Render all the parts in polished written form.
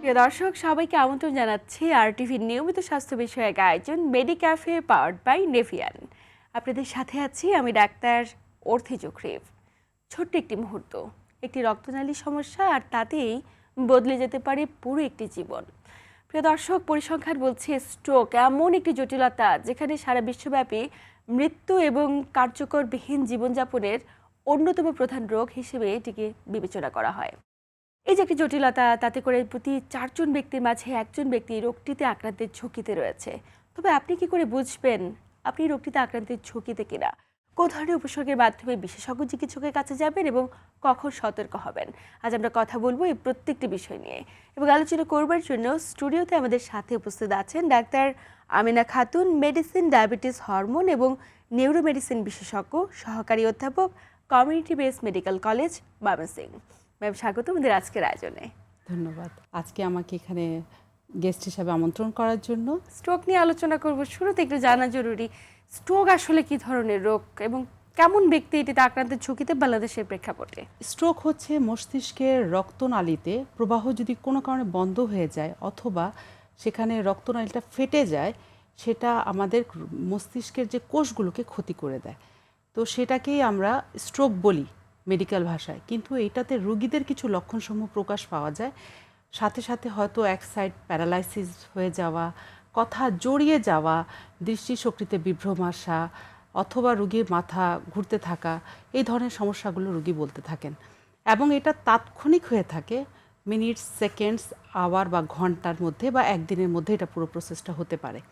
প্রিয় দর্শক, সবাইকে আমন্ত্রণ জানাচ্ছি আরটিভির নিয়মিত স্বাস্থ্য বিষয়ক আয়োজন মেডিক্যাফে পাওয়ার্ড বাই নেভিয়ান। আপনাদের সাথে আছি আমি ডাক্তার অর্থি জুখরিফ। ছোট্ট একটি মুহূর্ত, একটি রক্তনালী সমস্যা, আর তাতেই বদলে যেতে পারে পুরো একটি জীবন। প্রিয় দর্শক, পরিসংখ্যান বলছে স্ট্রোক এমন একটি জটিলতা যেখানে সারা বিশ্বব্যাপী মৃত্যু এবং কার্যকরবিহীন জীবনযাপনের অন্যতম প্রধান রোগ হিসেবে এটিকে বিবেচনা করা হয়। এই যে একটি জটিলতা, তাতে করে প্রতি 4 জন ব্যক্তির মাঝে একজন ব্যক্তি রোগটিতে আক্রান্তের ঝুঁকিতে রয়েছে। তবে আপনি কি করে বুঝবেন আপনি রোগটিতে আক্রান্তের ঝুঁকিতে কিনা? কোন ধরনের উপসর্গের মাধ্যমে বিশেষজ্ঞ চিকিৎসকের কাছে যাবেন এবং কখন সতর্ক হবেন? আজ আমরা কথা বলবো এই প্রত্যেকটি বিষয় নিয়ে, এবং আলোচনা করবার জন্য স্টুডিওতে আমাদের সাথে উপস্থিত আছেন doctor Amina Khatun, medicine, diabetes, hormone এবং নিউরোমেডিসিন বিশেষজ্ঞ, সহকারী অধ্যাপক, community based medical college, Mymensingh. Ma'am, স্বাগত আমাদের আজকের আয়োজনে। ধন্যবাদ আজকে আমাকে এখানে গেস্ট হিসাবে আমন্ত্রণ করার জন্য। স্ট্রোক নিয়ে আলোচনা করব। শুরুতে একটু জানা জরুরি, স্ট্রোক আসলে কি ধরনের রোগ এবং কেমন ব্যক্তি এটিতে আক্রান্তের ঝুঁকিতে বাংলাদেশের প্রেক্ষাপটে? স্ট্রোক হচ্ছে মস্তিষ্কের রক্তনালীতে প্রবাহ যদি কোনো কারণে বন্ধ হয়ে যায় অথবা সেখানে রক্তনালীটা ফেটে যায়, সেটা আমাদের মস্তিষ্কের যে কোষগুলোকে ক্ষতি করে দেয়। তো সেটাকেই আমরা স্ট্রোক বলি মেডিকেল ভাষায়, কিন্তু এটাতে রোগীদের কিছু লক্ষণসমূহ প্রকাশ পাওয়া যায়। সাথে সাথে হয়তো এক সাইড প্যারালাইসিস হয়ে যাওয়া, কথা জড়িয়ে যাওয়া, দৃষ্টিশক্তিতে বিভ্রম আসা, অথবা রোগীর মাথা ঘুরতে থাকা, এই ধরনের সমস্যাগুলো রোগী বলতে থাকেন। এবং এটা তাৎক্ষণিক হয়ে থাকে, মিনিট, সেকেন্ডস, আওয়ার বা ঘন্টার মধ্যে বা একদিনের মধ্যে এটা পুরো প্রসেসটা হতে পারে।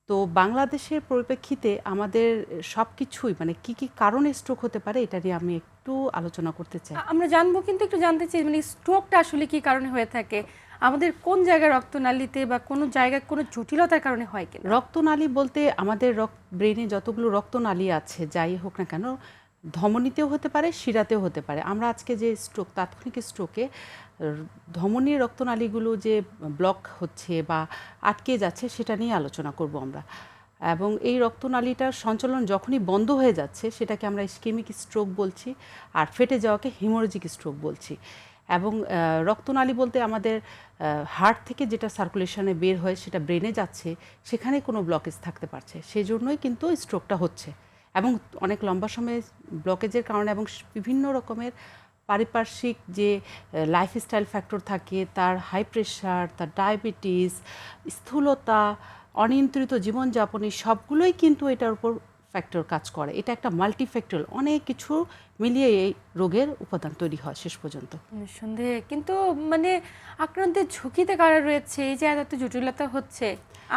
তো বাংলাদেশের পরিপ্রেক্ষিতে আমাদের সব কিছুই মানে কি কি কারণে স্ট্রোক হতে পারে এটা নিয়ে আমি একটু আলোচনা করতে চাই। আমরা জানবো, কিন্তু একটু জানতে চাই মানে স্ট্রোকটা আসলে কি কারণে হয়ে থাকে, আমাদের কোন জায়গায় রক্তনালীতে বা কোনো জায়গায় কোনো জটিলতার কারণে হয় কিনা? রক্তনালী বলতে আমাদের ব্রেনে যতগুলো রক্তনালী আছে, যাই হোক না কেন, ধমনীতেও হতে পারে, শিরাতেও হতে পারে। আমরা আজকে যে স্ট্রোক, তাৎক্ষণিক স্ট্রোকে ধমনীর রক্তনালীগুলো যে ব্লক হচ্ছে বা আটকে যাচ্ছে সেটা নিয়ে আলোচনা করব আমরা। এবং এই রক্তনালীটার সঞ্চালন যখনই বন্ধ হয়ে যাচ্ছে সেটাকে আমরা ইসকেমিক স্ট্রোক বলছি, আর ফেটে যাওয়াকে হিমোরেজিক স্ট্রোক বলছি। এবং রক্তনালী বলতে আমাদের হার্ট থেকে যেটা সার্কুলেশনে বের হয় সেটা ব্রেনে যাচ্ছে, সেখানে কোনো ব্লকেজ থাকতে পারছে, সেই জন্যই কিন্তু স্ট্রোকটা হচ্ছে। এবং অনেক লম্বা সময়ে ব্লকেজের কারণে এবং বিভিন্ন রকমের পারিপার্শ্বিক যে লাইফস্টাইল ফ্যাক্টর থাকে, তার হাই প্রেশার, তার ডায়াবেটিস, স্থূলতা, অনিয়ন্ত্রিত জীবনযাপনী, সবগুলোই কিন্তু এটার উপর ফ্যাক্টর কাজ করে। এটা একটা মাল্টিফ্যাক্টর, অনেক কিছু মিলিয়ে এই রোগের উপাদান তৈরি হয় শেষ পর্যন্ত। নিঃসন্দেহে, কিন্তু মানে আক্রান্তের ঝুঁকিতে কারা রয়েছে? এই যে এত জটিলতা হচ্ছে,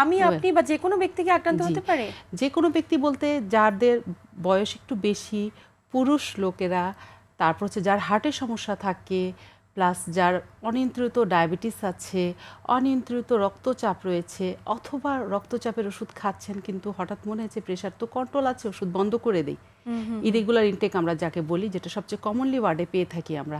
আমি, আপনি বা যে কোনো ব্যক্তিকে আক্রান্ত হতে পারে? যে কোনো ব্যক্তি বলতে যাদের বয়স একটু বেশি, পুরুষ লোকেরা, তারপর হচ্ছে যার হার্টের সমস্যা থাকে, প্লাস যার অনিয়ন্ত্রিত ডায়াবেটিস আছে, অনিয়ন্ত্রিত রক্তচাপ রয়েছে, অথবা রক্তচাপের ওষুধ খাচ্ছেন কিন্তু হঠাৎ মনে হচ্ছে প্রেশার তো কন্ট্রোল আছে, ওষুধ বন্ধ করে দিই, ইরেগুলার ইনটেক আমরা যাকে বলি, যেটা সবচেয়ে কমনলি ওয়ার্ডে পেয়ে থাকি আমরা।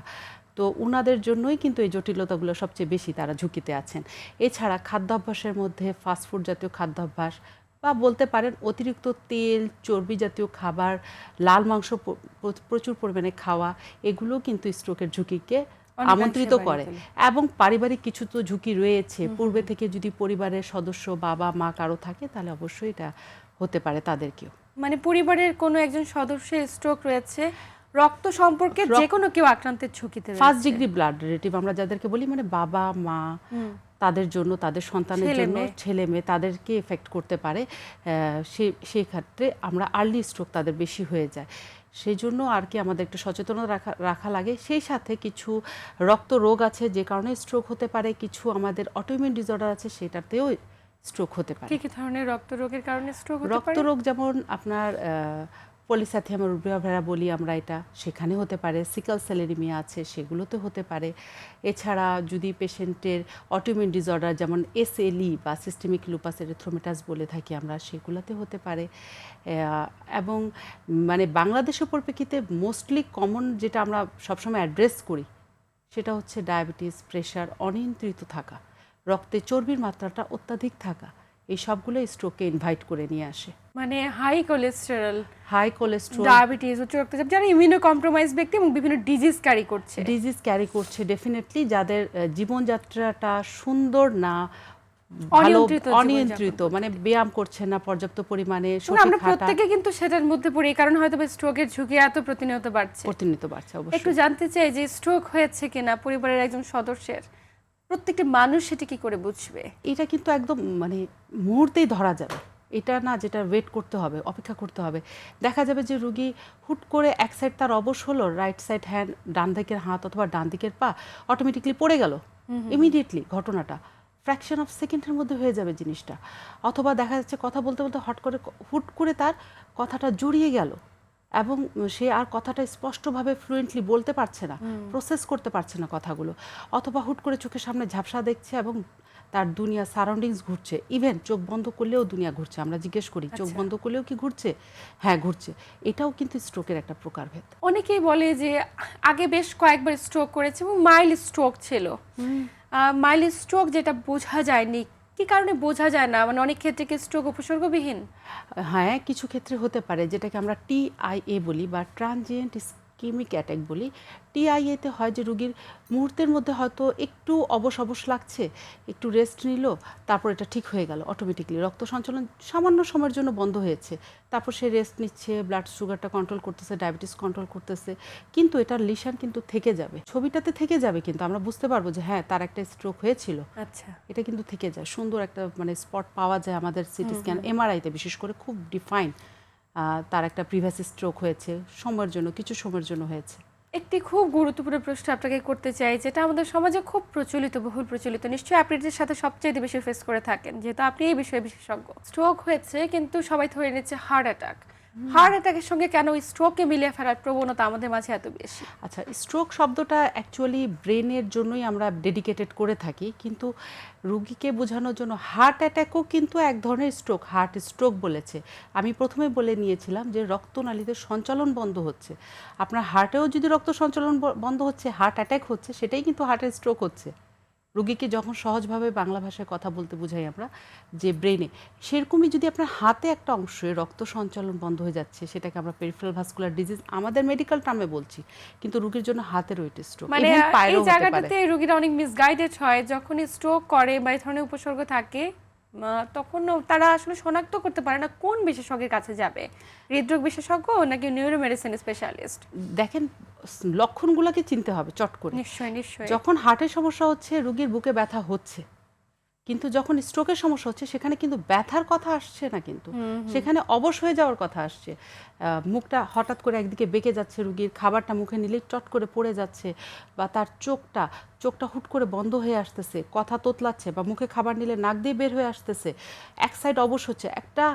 তো ওনাদের জন্যই কিন্তু এই জটিলতাগুলো সবচেয়ে বেশি, তারা ঝুঁকিতে আছেন। এছাড়া খাদ্যাভ্যাসের মধ্যে ফাস্টফুড জাতীয় খাদ্যাভ্যাস, বা বলতে পারেন অতিরিক্ত তেল, চর্বি জাতীয় খাবার, লাল মাংস প্রচুর পরিমাণে খাওয়া, এগুলো কিন্তু স্ট্রোকের ঝুঁকিকে আমন্ত্রিত করে। এবং পারিবারিক কিছু তো ঝুঁকি রয়েছে, পূর্বে থেকে যদি পরিবারের সদস্য, বাবা মা কারো থাকে, তাহলে অবশ্যই এটা হতে পারে তাদেরকেও। মানে পরিবারের কোনো একজন সদস্যের স্ট্রোক রয়েছে, রক্ত সম্পর্কে যে কোনো কেউ আক্রান্তের ঝুঁকিতে রয়েছে। ফার্স্ট ডিগ্রি ব্লাড রিলেটিভ আমরা যাদেরকে বলি, মানে বাবা মা, তাদের জন্য, তাদের সন্তানের জন্য, ছেলে মেয়ে, তাদেরকে এফেক্ট করতে পারে। সেই ক্ষেত্রে আমরা আর্লি স্ট্রোক তাদের বেশি হয়ে যায়, সেই জন্য আর কি আমাদের একটু সচেতনতা রাখা লাগে। সেই সাথে কিছু রক্ত রোগ আছে যে কারণে স্ট্রোক হতে পারে, কিছু আমাদের অটোইমিউন ডিসঅর্ডার আছে সেটাতেও স্ট্রোক হতে পারে। কি ধরনের রক্ত রোগের কারণে স্ট্রোক হতে পারে? রক্ত রোগ যেমন আপনার পলিস্যাথিয়াম রুবিয়া ভেরা বলি আমরা, এটা সেখানে হতে পারে। সিকল সেলেরিমিয়া আছে, সেগুলোতে হতে পারে। এছাড়া যদি পেশেন্টের অটোইমিউন ডিসঅর্ডার যেমন SLE বা সিস্টেমিক লুপাস এরিথ্রোমেটাস বলে থাকি আমরা, সেগুলোতে হতে পারে। এবং মানে বাংলাদেশের পরিপ্রেক্ষিতে মোস্টলি কমন যেটা আমরা সবসময় অ্যাড্রেস করি সেটা হচ্ছে ডায়াবেটিস, প্রেশার, অনিয়ন্ত্রিত থাকা, রক্তে চর্বির মাত্রাটা অত্যাধিক থাকা, এই সবগুলো স্ট্রোককে ইনভাইট করে নিয়ে আসে। মানে high cholesterol, high cholesterol, diabetes, উচ্চ রক্তচাপ, যারা ইমিউনো কম্প্রোমাইজ ব্যক্তি এবং বিভিন্ন ডিজিজ ক্যারি করছে, ডেফিনেটলি যাদের জীবনযাত্রাটা সুন্দর না, ভালো অনিয়ন্ত্রিত, মানে ব্যায়াম করছে না পর্যাপ্ত পরিমাণে, আমরা প্রত্যেকে কিন্তু সেটার মধ্যে পড়ি, কারণ হয়তো স্ট্রোকের ঝুঁকি এত প্রতিনিয়ত বাড়ছে। অবশ্যই। একটু জানতে চাই যে স্ট্রোক হয়েছে কিনা পরিবারের একজন সদস্যের, প্রত্যেকটি মানুষ সেটা কি করে বুঝবে? এটা কিন্তু একদম মানে মুহূর্তেই ধরা যাবে, এটা না যেটা ওয়েট করতে হবে, অপেক্ষা করতে হবে। দেখা যাবে যে রুগী হুট করে এক সাইড তার অবশ হলো, রাইট সাইড হ্যান্ড, ডান দিকের হাত অথবা ডান দিকের পা অটোমেটিকলি পড়ে গেল, ইমিডিয়েটলি ঘটনাটা ফ্র্যাকশন অফ সেকেন্ডের মধ্যে হয়ে যাবে জিনিসটা। অথবা দেখা যাচ্ছে কথা বলতে বলতে হুট করে তার কথাটা জড়িয়ে গেল এবং সে আর কথাটা স্পষ্টভাবে ফ্লুয়েন্টলি বলতে পারছে না, প্রসেস করতে পারছে না কথাগুলো। অথবা হুট করে চোখের সামনে ঝাপসা দেখছে এবং তার দুনিয়া সারাউন্ডিংস ঘুরছে, ইভেন চোখ বন্ধ করলেও দুনিয়া ঘুরছে। আমরা জিজ্ঞেস করি চোখ বন্ধ করলেও কি ঘুরছে? হ্যাঁ ঘুরছে। এটাও কিন্তু স্ট্রোকের একটা প্রকারভেদ। অনেকেই বলে যে আগে বেশ কয়েকবার স্ট্রোক করেছে এবং মাইল্ড স্ট্রোক ছিল। মাইল্ড স্ট্রোক যেটা বোঝা যায়নি, কি কারণে বোঝা যায় না? মানে অনেক ক্ষেত্রে কি স্ট্রোক উপসর্গবিহীন? হ্যাঁ, কিছু ক্ষেত্রে হতে পারে, যেটাকে আমরা TIA বলি বা ট্রানজিয়েন্ট ইসকেমিক অ্যাটাক বলি। TIA-তে হয় যে রুগীর মুহূর্তের মধ্যে হয়তো একটু অবশ লাগছে, একটু রেস্ট নিল, তারপর এটা ঠিক হয়ে গেল অটোমেটিকলি, রক্ত সঞ্চালন সামান্য সময়ের জন্য বন্ধ হয়েছে, তারপর সে রেস্ট নিচ্ছে, ব্লাড সুগারটা কন্ট্রোল করতেছে, ডায়াবেটিস কন্ট্রোল করতেছে, কিন্তু এটার লিশন কিন্তু থেকে যাবে, ছবিটাতে থেকে যাবে, কিন্তু আমরা বুঝতে পারবো যে হ্যাঁ তার একটা স্ট্রোক হয়েছিল। আচ্ছা, এটা কিন্তু থেকে যায়, সুন্দর একটা মানে স্পট পাওয়া যায় আমাদের সিটি স্ক্যান, MRI-তে বিশেষ করে খুব ডিফাইন তার একটা প্রিভিয়াস স্ট্রোক হয়েছে, সময়ের জন্য, কিছু সময়ের জন্য হয়েছে। একটি খুব গুরুত্বপূর্ণ প্রশ্ন আপনাকে করতে চাই, যেটা আমাদের সমাজে খুব বহুল প্রচলিত, নিশ্চয়ই আপনি এর সাথে সবচেয়ে বেশি ফেস করে থাকেন, যেহেতু আপনি এই বিষয়ে বিশেষজ্ঞ। স্ট্রোক হয়েছে কিন্তু সবাই ধরে নিচ্ছে হার্ট অ্যাটাক। হার্ট অ্যাটাকের সঙ্গে কেন স্ট্রোককে মিলিয়ে ফেলার প্রবণতা আমাদের মাঝে এত বেশি? আচ্ছা, স্ট্রোক শব্দটা অ্যাকচুয়ালি ব্রেনের জন্যই আমরা ডেডিকেটেড করে থাকি, কিন্তু রুগীকে বোঝানোর জন্য হার্ট অ্যাটাকও কিন্তু এক ধরনের স্ট্রোক, হার্ট স্ট্রোক বলেছে। আমি প্রথমে বলে নিয়েছিলাম যে রক্তনালীতে সঞ্চালন বন্ধ হচ্ছে, আপনার হার্টেও যদি রক্ত সঞ্চালন বন্ধ হচ্ছে, হার্ট অ্যাটাক হচ্ছে, সেটাই কিন্তু হার্টের স্ট্রোক হচ্ছে। রুগীকে যখন সহজভাবে বাংলা ভাষায় কথা বলতে বোঝাই আমরা যে ব্রেনে, সেরকমই যদি আপনার হাতে একটা অংশে রক্ত সঞ্চালন বন্ধ হয়ে যাচ্ছে, সেটাকে আমরা পেরিফেরাল ভাস্কুলার ডিজিজ আমাদের মেডিকেল টার্মে বলছি, কিন্তু রুগীর জন্য হাতেরও এটা স্ট্রোক। মানে এই জায়গাটাতে রুগীরা অনেক মিসগাইডেড হয়, যখন স্ট্রোক করে বা এই ধরনের উপসর্গ থাকে, তখন তারা আসলে শনাক্ত করতে পারে না কোন বিশেষজ্ঞের কাছে যাবে, হৃদরোগ বিশেষজ্ঞ নাকি নিউরোমেডিসিন স্পেশালিস্ট। দেখেন, লক্ষণগুলোকে চিনতে হবে চট করে। নিশ্চয়ই। যখন হার্টের সমস্যা হচ্ছে, রুগীর বুকে ব্যথা হচ্ছে, কিন্তু যখন স্ট্রোকের সমস্যা হচ্ছে সেখানে কিন্তু ব্যথার কথা আসছে না, কিন্তু সেখানে অবশ হয়ে যাওয়ার কথা আসছে। মুখটা হঠাৎ করে একদিকে বেঁকে যাচ্ছে, রুগীর খাবারটা মুখে নিলেই চট করে পড়ে যাচ্ছে, বা তার চোখটা হুট করে বন্ধ হয়ে আসতেছে, কথা তোতলাচ্ছে, বা মুখে খাবার নিলে নাক দিয়ে বের হয়ে আসতেছে, এক সাইড অবশ হচ্ছে। একটা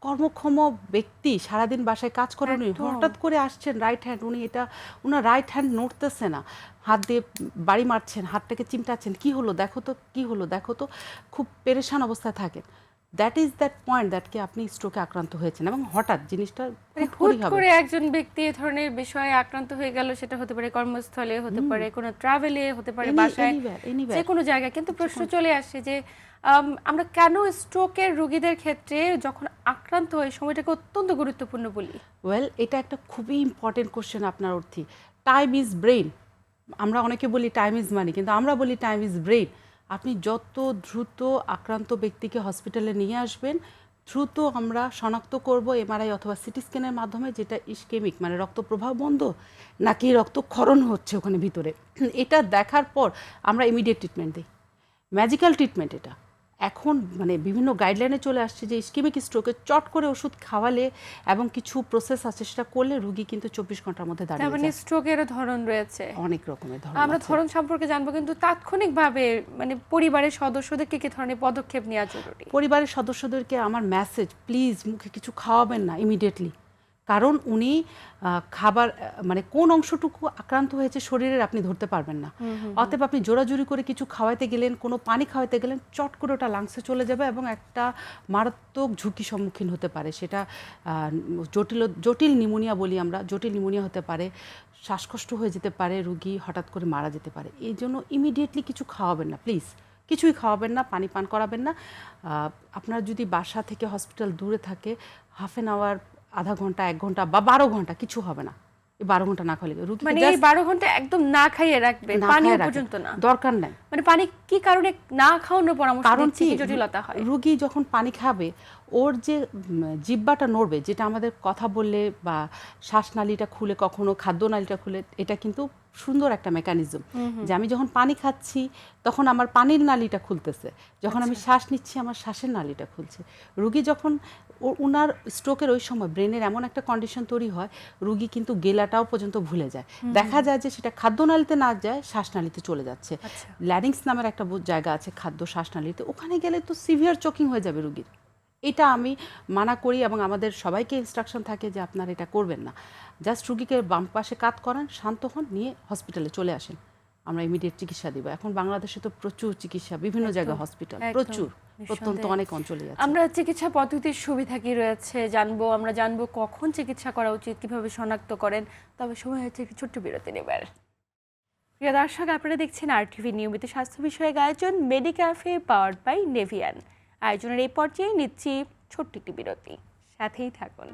কর্মক্ষম ব্যক্তি সারাদিন বাসায় কাজ করেন, উনি হঠাৎ করে আসছেন রাইট হ্যান্ড, উনার রাইট হ্যান্ড নড়তেছে না, হাত দিয়ে বাড়ি মারছেন, হাতটাকে চিমটাচ্ছেন, কি হলো দেখো তো, খুব পেরেশান অবস্থায় থাকেন। দ্যাট ইজ দ্যাট পয়েন্ট দ্যাটকে আপনি স্ট্রোকে আক্রান্ত হয়েছেন, এবং হঠাৎ জিনিসটা হুট করে একজন ব্যক্তি এই ধরনের বিষয়ে আক্রান্ত হয়ে গেল, সেটা হতে পারে কর্মস্থলে, হতে পারে কোনো ট্রাভেলে, হতে পারে বাসায়, যে কোনো জায়গায়। কিন্তু প্রশ্ন চলে আসে যে আমরা কেন স্ট্রোকের রোগীদের ক্ষেত্রে যখন আক্রান্ত হয় সময়টাকে অত্যন্ত গুরুত্বপূর্ণ বলি? এটা একটা খুবই ইম্পর্টেন্ট কোশ্চেন আপনার অর্থে। টাইম ইজ ব্রেইন, আমরা অনেকে বলি টাইম ইজ মানি, কিন্তু আমরা বলি টাইম ইজ ব্রেইন। আপনি যত দ্রুত আক্রান্ত ব্যক্তিকে হসপিটালে নিয়ে আসবেন, দ্রুত আমরা শনাক্ত করব MRI অথবা সিটি স্ক্যানের মাধ্যমে, যেটা ইসকেমিক মানে রক্ত প্রবাহ বন্ধ নাকি রক্তক্ষরণ হচ্ছে ওখানে ভিতরে, এটা দেখার পর আমরা ইমিডিয়েট ট্রিটমেন্ট দিই, ম্যাজিক্যাল ট্রিটমেন্ট। এটা এখন মানে বিভিন্ন গাইডলাইনে চলে আসছে যে ইসকেমিক স্ট্রোকে চট করে ওষুধ খাওয়ালে এবং কিছু প্রসেস আছে সেটা করলে রুগী কিন্তু 24 ঘন্টার মধ্যে দাঁড়িয়ে যায়। মানে স্ট্রোকেরও ধরন রয়েছে, অনেক রকমের ধরন। আমরা ধরন সম্পর্কে জানবো, কিন্তু তাৎক্ষণিকভাবে মানে পরিবারের সদস্যদের কি ধরনের পদক্ষেপ নেওয়া জরুরি? পরিবারের সদস্যদেরকে আমার মেসেজ, প্লিজ মুখে কিছু খাওয়াবেন না ইমিডিয়েটলি, কারণ উনি খাবার মানে কোন অংশটুকু আক্রান্ত হয়েছে শরীরের আপনি ধরতে পারবেন না। অতএব আপনি জোরাজুরি করে কিছু খাওয়াইতে গেলেন, কোনো পানি খাওয়াইতে গেলেন, চট করে ওটা লাংসে চলে যাবে এবং একটা মারাত্মক ঝুঁকি সম্মুখীন হতে পারে। সেটা জটিল নিউমোনিয়া বলি আমরা, জটিল নিউমোনিয়া হতে পারে, শ্বাসকষ্ট হয়ে যেতে পারে, রুগী হঠাৎ করে মারা যেতে পারে। এই জন্য ইমিডিয়েটলি কিছু খাওয়াবেন না প্লিজ, কিছুই খাওয়াবেন না, পানি পান করাবেন না। আপনার যদি বাসা থেকে হসপিটাল দূরে থাকে, হাফ অ্যান আওয়ার, আধা ঘন্টা, 1 ঘন্টা বা 12 ঘন্টা কিছু হবে না। এই 12 ঘন্টা না খাইলে রুগীকে মানে এই 12 ঘন্টা একদম না খাইয়ে রাখবে, পানি পর্যন্ত না, দরকার নাই। মানে পানি কি কারণে না খাওয়ানোর পরামর্শ কারণ দিচ্ছে, কি জটিলতা হয়? রুগী যখন পানি খাবে ওর যে জিহ্বাটা নড়বে, যেটা আমাদের কথা বললে বা শ্বাসনালীটা খুলে কখনো খাদ্যনালীটা খুলে, এটা কিন্তু সুন্দর একটা মেকানিজম যে আমি যখন পানি খাচ্ছি তখন আমার পানির নালীটা খুলতেছে, যখন আমি শ্বাস নিচ্ছি আমার শ্বাসের নালীটা খুলছে। রুগী যখন ওনার স্ট্রোকের ওই সময় ব্রেনের এমন একটা কন্ডিশন তৈরি হয়, রুগী কিন্তু গেলাটাও পর্যন্ত ভুলে যায়। দেখা যায় যে সেটা খাদ্যনালীতে না যায়, শ্বাসনালীতে চলে যাচ্ছে। ল্যারিংস নামের একটা জায়গা আছে খাদ্য শ্বাসনালীতে, ওখানে গেলে তো সিভিয়ার চোকিং হয়ে যাবে রুগীর। এটা আমি মানা করি এবং আমাদের সবাইকে ইনস্ট্রাকশন থাকে যে আপনারা এটা করবেন না। জাস্ট রুগীকে বাম পাশে কাত করান, শান্ত হন, নিয়ে হসপিটালে চলে আসেন, আমরা ইমিডিয়েট চিকিৎসা দিব। এখন বাংলাদেশে তো প্রচুর চিকিৎসা, বিভিন্ন জায়গায় হসপিটাল, প্রচুর, প্রত্যন্ত অনেক অঞ্চলে আছে। আমরা চিকিৎসা পদ্ধতির সুবিধা কি রয়েছে আমরা জানবো কখন চিকিৎসা করা উচিত, কিভাবে শনাক্ত করেন। তবে সময় হচ্ছে একটি ছোট্ট বিরতি নেবার। প্রিয় দর্শক, আপনারা দেখছেন RTV নিয়মিত স্বাস্থ্য বিষয়ক আয়োজন মেডিক্যাফে পাওয়ার্ড বাই নেভিয়ান। আয়োজনের এই পর্যায়ে নিচ্ছি ছোট্ট একটি বিরতি, সাথেই থাকুন।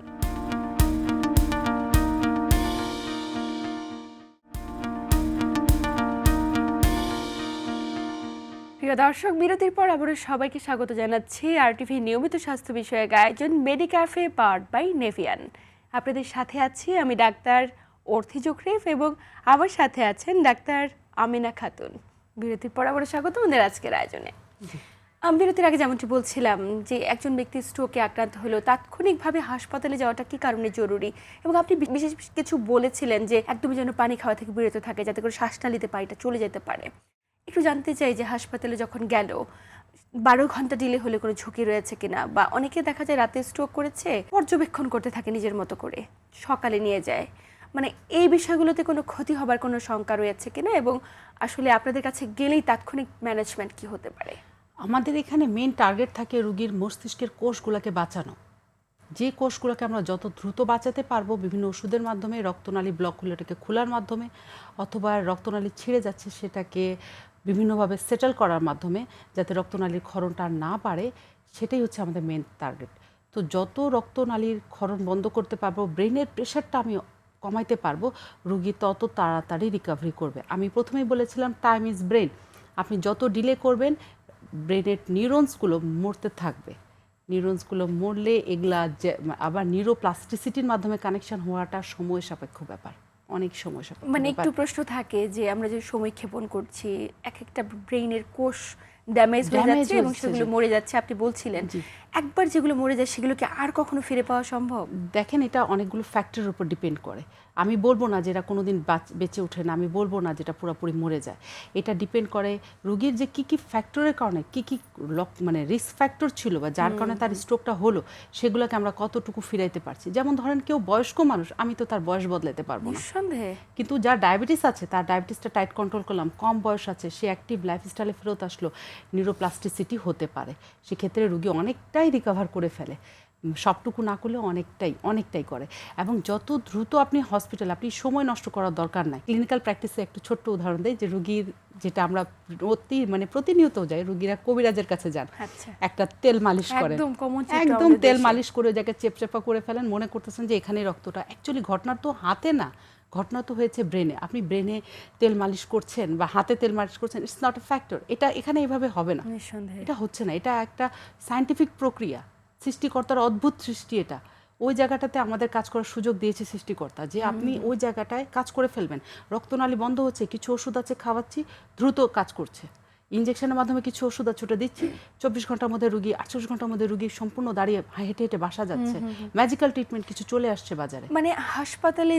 প্রিয় দর্শক, বিরতির পর আবারও সবাইকে স্বাগত জানাচ্ছি RTV নিয়মিত স্বাস্থ্য বিষয়ক আয়োজন মেডিক্যাফে পাওয়ার্ড বাই নেভিয়ান। আপনাদের সাথে আছি আমি ডাক্তার অর্থি জোখরিফ এবং আমার সাথে আছেন ডাক্তার আমিনা খাতুন। বিরতির পর আবারও স্বাগত আমাদের আজকের আয়োজনে। বিরতির আগে যেমনটি বলছিলাম যে একজন ব্যক্তি স্ট্রোকে আক্রান্ত হলো, তাৎক্ষণিকভাবে হাসপাতালে যাওয়াটা কি কারণে জরুরি, এবং আপনি বিশেষ কিছু বলেছিলেন যে একদমই যেন পানি খাওয়া থেকে বিরত থাকে যাতে করে শ্বাসনালীতে পানিটা চলে যেতে পারে। একটু জানতে চাই যে হাসপাতালে যখন গেল 12 ঘন্টা ডিলে হলে কোনো ঝুঁকি রয়েছে কিনা, বা অনেকে দেখা যায় রাতে স্ট্রোক করেছে পর্যবেক্ষণ করতে থাকে নিজের মতো করে, সকালে নিয়ে যায়, মানে এই বিষয়গুলোতে কোনো ক্ষতি হবার কোনো শঙ্কা রয়েছে কিনা, এবং আসলে আপনাদের কাছে গেলেই তাৎক্ষণিক ম্যানেজমেন্ট কি হতে পারে? আমাদের এখানে মেন টার্গেট থাকে রুগীর মস্তিষ্কের কোষগুলোকে বাঁচানো। যে কোষগুলোকে আমরা যত দ্রুত বাঁচাতে পারবো বিভিন্ন ওষুধের মাধ্যমে, রক্তনালী ব্লকগুলোটাকে খোলার মাধ্যমে, অথবা রক্তনালী ছিঁড়ে যাচ্ছে সেটাকে বিভিন্নভাবে সেটেল করার মাধ্যমে যাতে রক্তনালীর ক্ষরণটা আর না বাড়ে, সেটাই হচ্ছে আমাদের মেন টার্গেট। তো যত রক্তনালীর ক্ষরণ বন্ধ করতে পারবো, ব্রেনের প্রেশারটা আমি কমাইতে পারবো, রুগী তত তাড়াতাড়ি রিকভারি করবে। আমি প্রথমেই বলেছিলাম টাইম ইজ ব্রেন। আপনি যত ডিলে করবেন ব্রেনের নিউরনসগুলো মরতে থাকবে। নিউরনসগুলো মরলে এগুলা আবার নিউরোপ্লাস্টিসিটির মাধ্যমে কানেকশন হওয়াটা সময় সাপেক্ষ ব্যাপার, অনেক সময় সাপেক্ষ। মানে একটু প্রশ্ন থাকে যে আমরা যে সময় ক্ষেপণ করছি, এক একটা ব্রেইনের কোষ ড্যামেজ হয়ে যাচ্ছে এবং সেগুলো মরে যাচ্ছে। আপনি বলছিলেন একবার যেগুলো মরে যায় সেগুলোকে আর কখনো ফিরে পাওয়া সম্ভব? দেখেন, এটা অনেকগুলো ফ্যাক্টরের উপর ডিপেন্ড করে। আমি বলবো না যেটা কোনোদিন বেঁচে ওঠে না, আমি বলবো না যেটা পুরোপুরি মরে যায়। এটা ডিপেন্ড করে রুগীর যে কী কী ফ্যাক্টরের কারণে কী কী মানে রিস্ক ফ্যাক্টর ছিল বা যার কারণে তার স্ট্রোকটা হলো, সেগুলোকে আমরা কতটুকু ফিরাইতে পারছি। যেমন ধরেন কেউ বয়স্ক মানুষ, আমি তো তার বয়স বদলাতে পারবো না নিঃসন্দেহে, কিন্তু যার ডায়াবেটিস আছে তার ডায়াবেটিসটা টাইট কন্ট্রোল করলাম, কম বয়স আছে, সে অ্যাক্টিভ লাইফস্টাইলে ফেরত আসলো, নিউরোপ্লাস্টিসিটি হতে পারে। সেক্ষেত্রে রুগী অনেকটাই রিকভার করে ফেলে, সবটুকু না করলে অনেকটাই করে। এবং যত দ্রুত আপনি হসপিটাল, আপনি সময় নষ্ট করার দরকার নাই। ক্লিনিক্যাল প্র্যাকটিসে একটু ছোট্ট উদাহরণ দেয় যে রুগীর যেটা আমরা প্রতিনিয়ত যাই, রুগীরা কবিরাজের কাছে যান, একটা তেল মালিশ করেন, একদম তেল মালিশ করে যাকে চেপচাপা করে ফেলেন, মনে করতেছেন যে এখানে রক্তটা। অ্যাকচুয়ালি ঘটনা তো হাতে না, ঘটনা তো হয়েছে ব্রেনে। আপনি ব্রেনে তেল মালিশ করছেন বা হাতে তেল মালিশ করছেন, ইটস নট এ ফ্যাক্টর। এটা এখানে এভাবে হবে না, এটা হচ্ছে না। এটা একটা সায়েন্টিফিক প্রক্রিয়া, সৃষ্টিকর্তার অদ্ভুত সৃষ্টি। এটা ওই জায়গাটাতে আমাদের কাজ করার সুযোগ দিয়েছে সৃষ্টিকর্তা, যে আপনি ওই জায়গাটায় কাজ করে ফেলবেন। রক্তনালী বন্ধ হচ্ছে, কিছু ওষুধ আছে খাওয়াচ্ছি, দ্রুত কাজ করছে। ইনজেকশনের মাধ্যমে কিছু ওষুধ আছে ওটা দিচ্ছি, 24 ঘন্টার মধ্যে রুগী, 48 ঘন্টার মধ্যে রুগী সম্পূর্ণ দাঁড়িয়ে হেঁটে হেঁটে বাসা যাচ্ছে। ম্যাজিক্যাল ট্রিটমেন্ট কিছু চলে আসছে বাজারে। মানে হাসপাতালে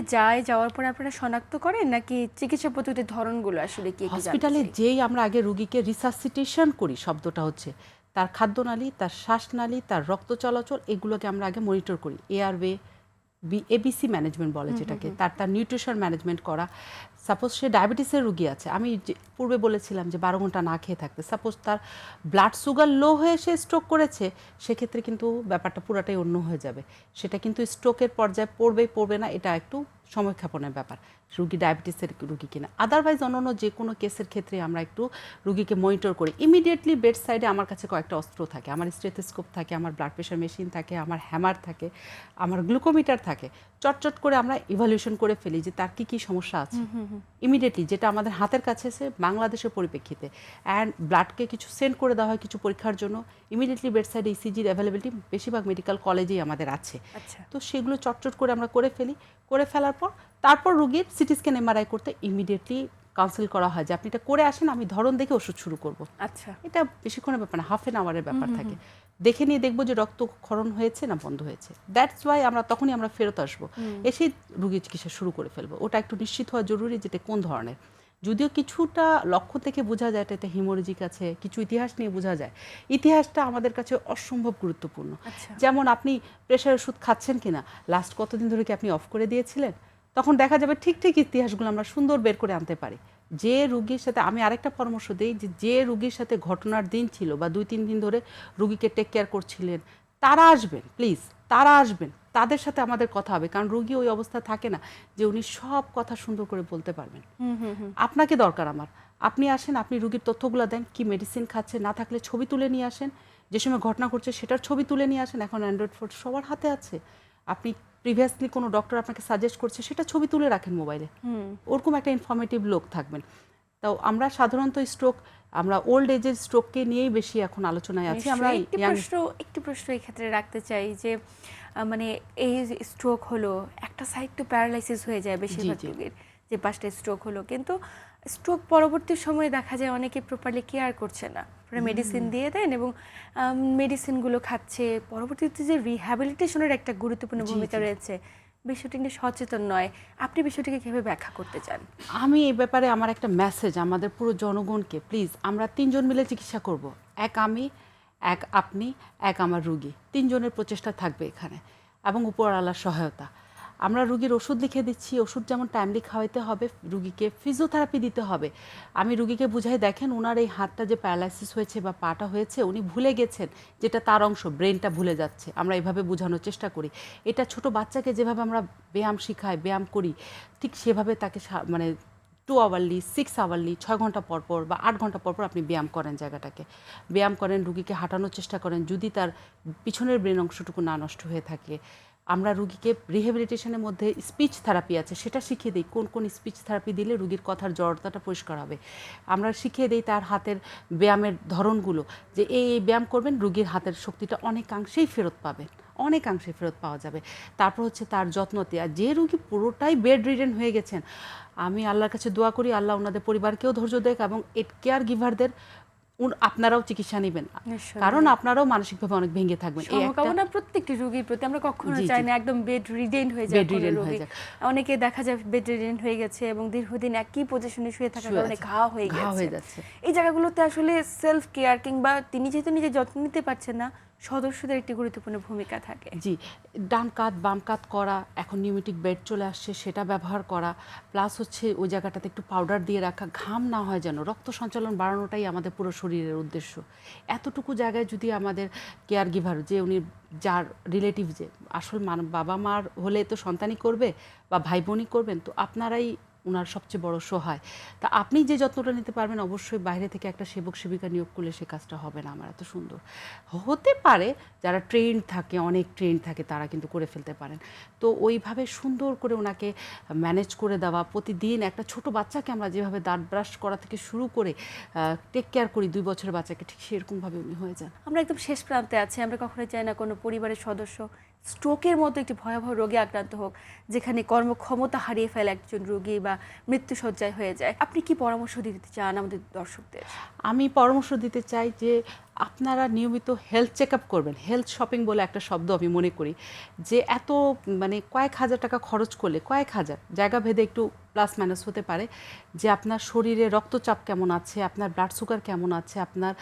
যাওয়ার পরে আপনারা শনাক্ত করেন নাকি চিকিৎসা পদ্ধতির ধরনগুলো আসলে কি? হসপিটালে যেই আমরা আগে রুগীকে রিসাসিটেশন করি, শব্দটা হচ্ছে তার খাদ্যনালী, তার শ্বাসনালী, তার রক্ত চলাচল, এগুলোকে আমরা আগে মনিটর করি। এআরওয়ে, এবিসি ম্যানেজমেন্ট বলে যেটাকে, তার নিউট্রিশন ম্যানেজমেন্ট করা। সাপোজ সে ডায়াবেটিসের রুগী আছে, আমি পূর্বে বলেছিলাম যে 12 ঘন্টা না খেয়ে থাকতে, সাপোজ তার ব্লাড সুগার লো হয়ে সে স্ট্রোক করেছে, সেক্ষেত্রে কিন্তু ব্যাপারটা পুরাটাই অন্য হয়ে যাবে। সেটা কিন্তু স্ট্রোকের পর্যায়ে পড়বে না, এটা একটু সময়ক্ষেপণের ব্যাপার। রুগী ডায়াবেটিসের রুগী কিনা। আদারওয়াইজ অন্যান্য যে কোনো কেসের ক্ষেত্রে আমরা একটু রুগীকে মনিটর করি। ইমিডিয়েটলি বেড সাইডে আমার কাছে কয়েকটা অস্ত্র থাকে, আমার স্টেথোস্কোপ থাকে, আমার ব্লাড প্রেশার মেশিন থাকে, আমার হ্যামার থাকে, আমার গ্লুকোমিটার থাকে। চটচট করে আমরা ইভ্যালুয়েশন করে ফেলি যে তার কী কী সমস্যা আছে ইমিডিয়েটলি, যেটা আমাদের হাতের কাছে এসে বাংলাদেশের পরিপ্রেক্ষিতে। অ্যান্ড ব্লাডকে কিছু সেন্ড করে দেওয়া হয় কিছু পরীক্ষার জন্য। ইমিডিয়েটলি বেড সাইডে ইসিজির অ্যাভেলেবিলিটি বেশিরভাগ মেডিকেল কলেজেই আমাদের আছে। তো সেগুলো চটচট করে আমরা করে ফেলি। করে ফেলার পর তারপর রুগীর সিটি স্ক্যান এমআরআই করতে ইমিডিয়েটলি কাউন্সিল করা হয় যে আপনি এটা করে আসেন, আমি ধরন দেখে ওষুধ শুরু করব। আচ্ছা, এটা বেশিক্ষণের ব্যাপার না, হাফ অ্যান আওয়ারের ব্যাপার থাকে। দেখে নিয়ে দেখবো যে রক্তক্ষরণ হয়েছে না বন্ধ হয়েছে। দ্যাটস ওয়াই তখনই আমরা ফেরত আসবো, এসেই রুগীর চিকিৎসা শুরু করে ফেলবো। ওটা একটু নিশ্চিত হওয়া জরুরি যেটা কোন ধরনের। যদিও কিছুটা লক্ষ্য থেকে বোঝা যায় এটা হিমোরেজিক আছে, কিছু ইতিহাস নিয়ে বোঝা যায়। ইতিহাসটা আমাদের কাছে অসম্ভব গুরুত্বপূর্ণ। যেমন আপনি প্রেশার ওষুধ খাচ্ছেন কিনা, লাস্ট কতদিন ধরে কি আপনি অফ করে দিয়েছিলেন, তখন দেখা যাবে ঠিক ঠিক ইতিহাসগুলো আমরা সুন্দর বের করে আনতে পারি। যে রুগীর সাথে আমি আরেকটা পরামর্শ দিই, যে রুগীর সাথে ঘটনার দিন ছিল বা 2-3 দিন ধরে রুগীকে টেক কেয়ার করছিলেন, তারা আসবেন প্লিজ, তারা আসবেন, তাদের সাথে আমাদের কথা হবে। কারণ রুগী ওই অবস্থা থাকে না যে উনি সব কথা সুন্দর করে বলতে পারবেন। আপনাকে দরকার আমার, আপনি আসেন, আপনি রুগীর তথ্যগুলো দেন, কি মেডিসিন খাচ্ছে, না থাকলে ছবি তুলে নিয়ে আসেন, যে সময় ঘটনা ঘটছে সেটার ছবি তুলে নিয়ে আসেন। এখন অ্যান্ড্রয়েড ফোন সবার হাতে আছে। আপনি প্রিভিয়াসলি কোনো ডক্টর আপনাকে সাজেস্ট করছে সেটা ছবি তুলে রাখেন মোবাইলে, ওরকম একটা ইনফরমেটিভ লোক থাকবেন। তো আমরা সাধারণত স্ট্রোক, আমরা ওল্ড এজের স্ট্রোককে নিয়েই বেশি এখন আলোচনায় আছি। আমরা একটু প্রশ্ন এই ক্ষেত্রে রাখতে চাই যে মানে এই স্ট্রোক হলো একটা সাইড তো প্যারালাইসিস হয়ে যায় বেশিরভাগ রোগীর, যে পাঁচটা স্ট্রোক হলো, কিন্তু স্ট্রোক পরবর্তী সময়ে দেখা যায় অনেকে প্রপারলি কেয়ার করছে না, মেডিসিন দিয়ে দেন এবং মেডিসিনগুলো খাচ্ছে, পরবর্তীতে যে রিহ্যাবিলিটেশনের একটা গুরুত্বপূর্ণ ভূমিকা রয়েছে, বিষয়টি নিয়ে সচেতন নয়। আপনি বিষয়টিকে কিভাবে ব্যাখ্যা করতে চান? আমি এই ব্যাপারে আমার একটা মেসেজ আমাদের পুরো জনগণকে, প্লিজ আমরা 3 জন মিলে চিকিৎসা করব। এক আমি, এক আপনি, এক আমার রুগী, 3 জনের প্রচেষ্টা থাকবে এখানে এবং উপরওয়ালার সহায়তা। আমরা রুগীর ওষুধ লিখে দিচ্ছি, ওষুধ যেমন টাইমলি খাওয়াইতে হবে, রুগীকে ফিজিওথেরাপি দিতে হবে। আমি রুগীকে বুঝাই, দেখেন ওনার এই হাতটা যে প্যারালাইসিস হয়েছে বা পাটা হয়েছে, উনি ভুলে গেছেন যেটা তার অংশ, ব্রেনটা ভুলে যাচ্ছে। আমরা এভাবে বোঝানোর চেষ্টা করি। এটা ছোট বাচ্চাকে যেভাবে আমরা ব্যায়াম শিখাই, ব্যায়াম করি, ঠিক সেভাবে তাকে 2 আওয়ারলি, 6 আওয়ারলি, 6 ঘন্টা পরপর বা 8 ঘন্টা পরপর আপনি ব্যায়াম করেন, জায়গাটাকে ব্যায়াম করেন, রুগীকে হাঁটানোর চেষ্টা করেন। যদি তার পিছনের ব্রেন অংশটুকু না নষ্ট হয়ে থাকে, আমরা রুগীকে রিহ্যাবিলিটেশনের মধ্যে স্পিচ থেরাপি আছে, সেটা শিখিয়ে দিই। কোন কোন স্পিচ থেরাপি দিলে রুগীর কথার জড়তাটা পরিষ্কার হবে। আমরা শিখিয়ে দিই তার হাতের ব্যায়ামের ধরনগুলো, যে এই ব্যায়াম করবেন, রুগীর হাতের শক্তিটা অনেকাংশেই ফেরত পাবেন, অনেকাংশে ফেরত পাওয়া যাবে। তারপর হচ্ছে তার যত্নতে। আর যে রুগী পুরোটাই বেড রিডেন হয়ে গেছেন, আমি আল্লাহর কাছে দোয়া করি আল্লাহ ওনাদের পরিবারকেও ধৈর্য দেখ এবং কেয়ার গিভারদের আপনারাও চিকিৎসা নেবেন, কারণ আপনারাও মানসিকভাবে অনেক ভেঙে থাকবেন। শুভকামনা প্রত্যেকটি রোগীর প্রতি। আমরা কখনো চাই না একদম বেড রিডেন হয়ে যায় রোগী। অনেকে দেখা যায় বেড রিডেন হয়ে গেছে এবং দীর্ঘদিন একই পজিশনে শুয়ে থাকার কারণে ঘা হয়ে যাচ্ছে। এই জায়গাগুলোতে আসলে সেলফ কেয়ার কিংবা তিনি যেহেতু নিজে যত্ন নিতে পারছেন না, সদস্যদের একটি গুরুত্বপূর্ণ ভূমিকা থাকে। জি, ডান কাত বাম কাত করা, এখন নিউমেটিক বেড চলে আসছে, সেটা ব্যবহার করা, প্লাস হচ্ছে ওই জায়গাটাতে একটু পাউডার দিয়ে রাখা, ঘাম না হয় যেন, রক্ত সঞ্চালন বাড়ানোটাই আমাদের পুরো শরীরের উদ্দেশ্য। এতটুকু জায়গায় যদি আমাদের কেয়ার গিভার, যে উনি যার রিলেটিভ, যে আসল বাবা মার হলে তো সন্তানই করবে বা ভাই বোনই করবেন, তো আপনারাই ওনার সবচেয়ে বড় সহায়। তা আপনি যে যত্নটা নিতে পারবেন, অবশ্যই বাইরে থেকে একটা সেবক সেবিকা নিয়োগ করলে সে কাজটা হবে না আমার এত সুন্দর। হতে পারে যারা ট্রেন্ড থাকে, অনেক ট্রেন্ড থাকে, তারা কিন্তু করে ফেলতে পারেন। তো ওইভাবে সুন্দর করে ওনাকে ম্যানেজ করে দেওয়া, প্রতিদিন একটা ছোট বাচ্চাকে আমরা যেভাবে দাঁত ব্রাশ করা থেকে শুরু করে টেক কেয়ার করি 2 বছরের বাচ্চাকে, ঠিক সেরকমভাবে উনি হয়ে যান। আমরা একদম শেষ প্রান্তে আছি। আমরা কখনোই চাই না কোনো পরিবারের সদস্য স্ট্রোকের মতো একটি ভয়াবহ রোগে আক্রান্ত হোক, যেখানে কর্মক্ষমতা হারিয়ে ফেলে একজন রোগী বা মৃত্যুশয্যায় হয়ে যায়। আপনি কি পরামর্শ দিতে চান আমাদের দর্শকদের? আমি পরামর্শ দিতে চাই যে আপনারা নিয়মিত হেলথ চেক আপ করবেন। হেলথ শপিং বলে একটা শব্দ আমি মনে করি, যে এত কয়েক হাজার টাকা খরচ করলে, কয়েক হাজার জায়গা ভেদে একটু প্লাস মাইনাস হতে পারে, যে আপনার শরীরে রক্তচাপ কেমন আছে, আপনার ব্লাড সুগার কেমন আছে, আপনার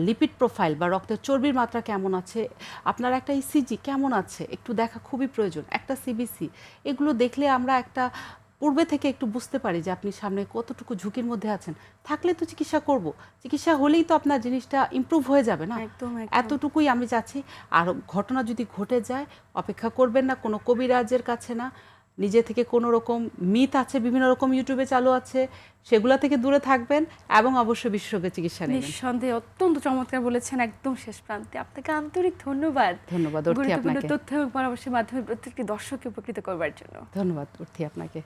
লিপিড প্রোফাইল বা রক্তের চর্বির মাত্রা কেমন আছে, আপনার একটা ইসিজি কেমন আছে, একটু দেখা খুবই প্রয়োজন। একটা সিবিসি, এগুলো দেখলে আমরা একটা পূর্বে থেকে একটু বুঝতে পারি যে আপনি সামনে কতটুকু ঝুঁকির মধ্যে আছেন। থাকলে তো চিকিৎসা করব, চিকিৎসা হলেই তো আপনার জিনিসটা ইমপ্রুভ হয়ে যাবে না। এতটুকুই আমি চাচ্ছি। আর ঘটনা যদি ঘটে যায়, অপেক্ষা করবেন না, কোনো কবিরাজের কাছে না, নিজে থেকে কোনো রকম মিথ আছে, বিভিন্ন রকম ইউটিউবে চালু আছে, সেগুলা থেকে দূরে থাকবেন এবং অবশ্যই বিশেষজ্ঞ চিকিৎসা নেবেন। নিঃসন্দেহে অত্যন্ত চমৎকার বলেছেন, একদম শেষ প্রান্তে। আপনাকে আন্তরিক ধন্যবাদ। ধন্যবাদ অর্থী গুরুত্বপূর্ণ আপনাকে। তথ্য এবং পরামর্শের মাধ্যমে প্রত্যেকটি দর্শককে উপকৃত করবার জন্য ধন্যবাদ অর্থী আপনাকে।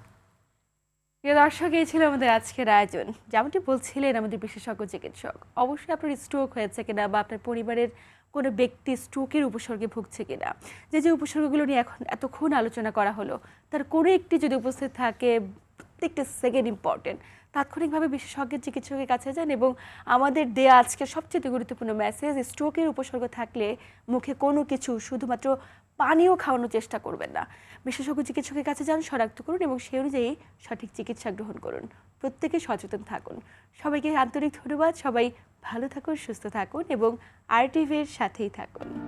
প্রিয় দর্শক, এই ছিল আমাদের আজকের আয়োজন। যেমনটি বলছিলেন আমাদের বিশেষজ্ঞ চিকিৎসক, অবশ্যই আপনার স্ট্রোক হয়েছে কিনা বা আপনার পরিবারের কোনো ব্যক্তি স্ট্রোকের উপসর্গে ভুগছে কিনা, যে উপসর্গগুলো নিয়ে এখন এতক্ষণ আলোচনা করা হলো, তার কোনো একটি যদি উপস্থিত থাকে, প্রত্যেকটা সেকেন্ড ইম্পর্টেন্ট, তাৎক্ষণিকভাবে বিশেষজ্ঞের চিকিৎসকের কাছে যান। এবং আমাদের দেয়া আজকে সবচেয়ে গুরুত্বপূর্ণ মেসেজ, স্ট্রোকের উপসর্গ থাকলে মুখে কোনো কিছু, শুধুমাত্র পানিও খাওয়ানোর চেষ্টা করবেন না। বিশেষজ্ঞ চিকিৎসকের কাছে যান, শনাক্ত করুন এবং সেই অনুযায়ী সঠিক চিকিৎসা গ্রহণ করুন। প্রত্যেকে সচেতন থাকুন। সবাইকে আন্তরিক ধন্যবাদ। সবাই ভালো থাকুন, সুস্থ থাকুন এবং RTVর সাথেই থাকুন।